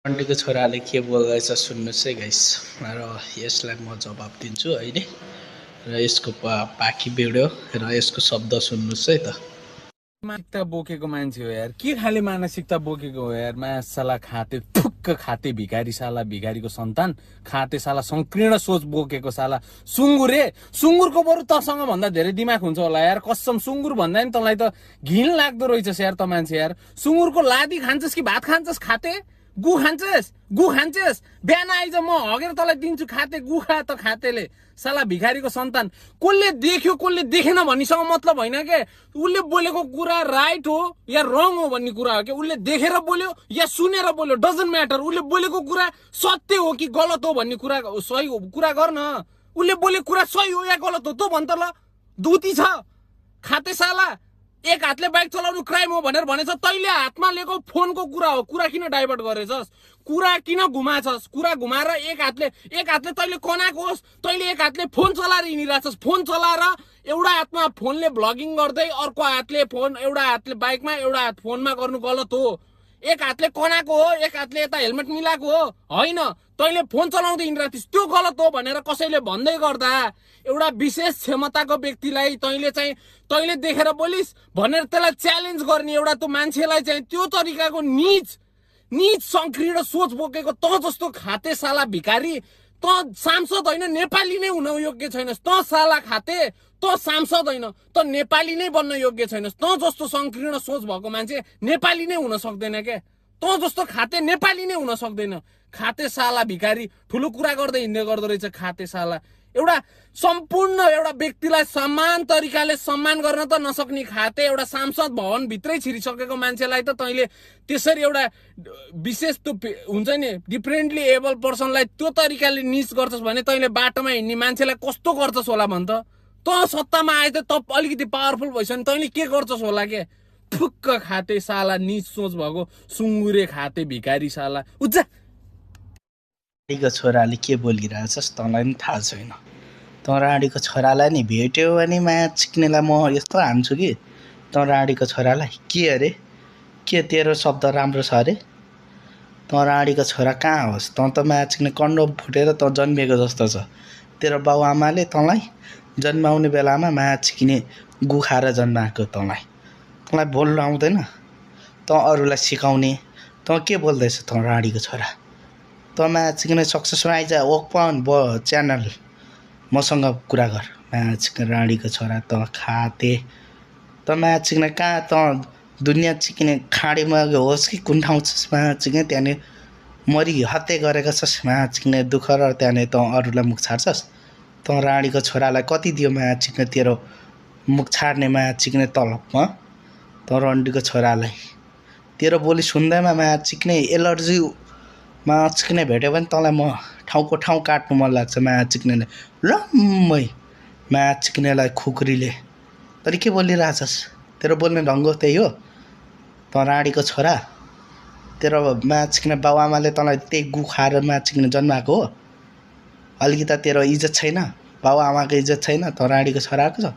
आन्टीको छोराले के बोल्दैछ सुन्नुहोस् है गाइस र यसलाई म जवाब दिन्छु अहिले र यसको बाँकी भिडियो र यसको शब्द सुन्नुहोस् है त। मानसिकता बोकेको मान्छे हो यार, के खाले मानसिकता बोकेको हो यार। मासाला खाते ठुक्क खाते भिखारी साला, भिखारीको सन्तान खाते साला, संकीर्ण सोच बोकेको साला सुँगुरे। सुँगुरको बरु तसँग भन्दा धेरै दिमाग हुन्छ होला यार, कसम। सुँगुर भन्दा नि तँलाई त घिन लाग्दो रहेछस् यार त मान्छे यार। सुँगुरको लादी खान्छस् कि भात खान्छस् खाते? गु खान्छस् बिहान आइज म हगेर तँलाई दिन्छु खाते। गु खा त खातेले साला, भिखारीको सन्तान। कसले देख्यो कसले देखेन भन्नेसँग मतलब होइन के। उसले बोलेको कुरा राइट हो या रङ हो भन्ने कुरा हो कि। उसले देखेर बोल्यो या सुनेर बोल्यो डजन्ट म्याटर। उसले बोलेको कुरा सत्य हो कि गलत हो भन्ने कुरा सही हो कुरा गर्न। उसले बोलेको कुरा सही हो या गलत हो त भन् त ल। दुती छ खाते साला। एक हातले बाइक चलाउनु क्राइम हो भनेर भनेछ, तैले हातमा लिएको फोनको कुरा हो। कुरा किन डाइभर्ट गरेछस्? कुरा किन घुमाछस्? कुरा घुमाएर एक हातले तैले कनाएको होस्, तैले एक हातले फोन चलाएर हिँडिरहेछस्। फोन चलाएर एउटा हातमा फोनले भ्लगिङ गर्दै अर्को हातले फोन, एउटा हातले बाइकमा एउटा हात फोनमा गर्नु गलत हो। एक हातले कनाएको हो, एक हातले यता हेलमेट मिलाएको हो होइन। तैले फोन चलाउँदै हिँडिरहेको थिइस्, त्यो गलत हो भनेर कसैले भन्दै गर्दा एउटा विशेष क्षमताको व्यक्तिलाई तैले देखेर बोलिस् भनेर त्यसलाई च्यालेन्ज गर्ने एउटा त्यो मान्छेलाई चाहिँ त्यो तरिकाको नीच संकीर्ण सोच बोकेको त जस्तो खाते साला भिखारी। त सांसद होइन, नेपाली नै हुन योग्य छैनस्। त साला खाते, त सांसद होइन, त नेपाली नै बन्न योग्य छैनस्। त जस्तो संकीर्ण सोच भएको मान्छे नेपाली नै हुन सक्दैन क्या। त जस्तो खाते नेपाली नै हुन सक्दैन। खाते साला भिखारी ठुलो कुरा गर्दै हिँड्दै गर्दो रहेछ खाते साला। एउटा सम्पूर्ण एउटा व्यक्तिलाई समान तरिकाले सम्मान गर्न त नसक्ने खाते, एउटा सांसद भवन भित्रै छिरिसकेको मान्छेलाई त तैले त्यसरी एउटा विशेष त्यो हुन्छ नि डिफरेन्टली एबल पर्सनलाई त्यो तरिकाले निच गर्छस् भने तैले बाटोमा हिँड्ने मान्छेलाई कस्तो गर्छस् होला भन् त। त सत्तामा आए त अलिकति पावरफुल भइस भने तैले के गर्छस् होला के। फुक्क खाते साला, निच सोच भएको सुँगुरे खाते भिखारी साला। उज्जा राडीको छोराले के बोलिरहेछस् तँलाई पनि थाहा छैन। तँ राडीको छोरालाई नि भेट्यो भने माया चिक्नेलाई म यस्तो हान्छु कि। तँ राडीको छोरालाई के अरे, के तेरो शब्द राम्रो छ अरे? तँ राडीको छोरा कहाँ होस्? तँ त माया चिक्ने कन्डो फुटेर तँ जन्मिएको जस्तो छ। तेरो बाउआमाले तँलाई जन्माउने बेलामा माया चिक्ने गु खाएर जन्माएको तँलाई बोल्नु आउँदैन? तँ अरूलाई सिकाउने। तँ के बोल्दैछ तँ राडीको छोरा? तँ माया चिक्ने सक्सेसमा आइज ओपन च्यानल मसँग कुरा गर। माया चिक्ने राडीको छोरा तँ खाते। तँ माया चिक्ने कहाँ तँ दुनियाँ चिक्ने खाडीमा होस् कि कुन ठाउँ छस् माया चिक्ने? त्यहाँनिर मरि हत्या गरेको छस् माया चिक्ने दुःख र त्यहाँनिर तँ अरूलाई मुख छाड्छस्। तँ राडीको छोरालाई कति दियो माया चिक्ने तेरो मुख छाड्ने माया चिक्ने तलबमा? तँ रन्डीको छोरालाई तेरो बोली सुन्दैमा माया चिक्ने एलर्जी माया चिक्ने भेट्यो भने तँलाई म ठाउँको ठाउँ काट्नु मन लाग्छ माया चिक्नेले लम्मै। माया चिक्नेलाई खुकुरीले तैँले के बोलिरहेछस्? तेरो बोल्ने ढङ्ग त्यही हो? तँ राडीको छोरा, तेरो माया चिक्ने बाउआमाले तँलाई त्यही गु खाएर माया चिक्ने जन्माएको हो? अलिकति तेरो इज्जत छैन? बाउआमाको इज्जत छैन तँ राडीको छोराको छ?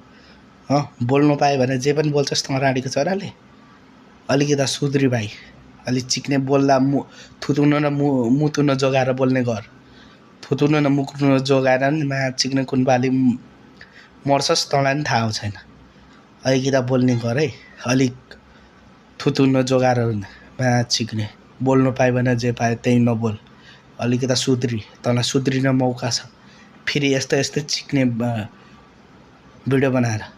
बोल्नु पायो भने जे पनि बोल्छस् तँ राडीको छोराले? अलिकति सुध्री भाइ, अलिक चिक्ने बोल्दा थुतुनो न मुतुनो जोगाएर बोल्ने गर। थुतुनो न मुकुनो जोगाएर नि माया चिक्ने कुन बाली मर्छस् तँलाई पनि थाहा छैन। अलिकति बोल्ने गर है, अलिक थुतुनो जोगाएर माया चिक्ने। बोल्नु पायो भने जे पायो त्यही नबोल। अलिकति सुध्री, तँलाई सुध्रिन मौका छ। फेरि यस्तो चिक्ने भिडियो बनाएर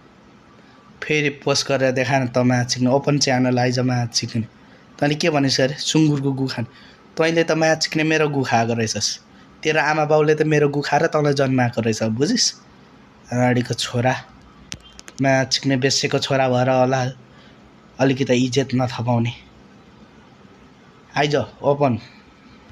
फेरि पोस्ट गरेर देखाएन त माया चिक्ने ओपन च्यानल आइज माया चिक्ने। तैँले के भनिस् अरे? सुँगुरको गु खाने। तैँले त माया चिक्ने मेरो गु खाएको रहेछस्। तेरो आमा बाउले त मेरो गु खाएर तँलाई जन्माएको रहेछ, बुझिस्? राडीको छोरा, माया चिक्ने बेसेको छोरा भएर होला अलिकति इज्जत नथपाउने। आइज ओपन।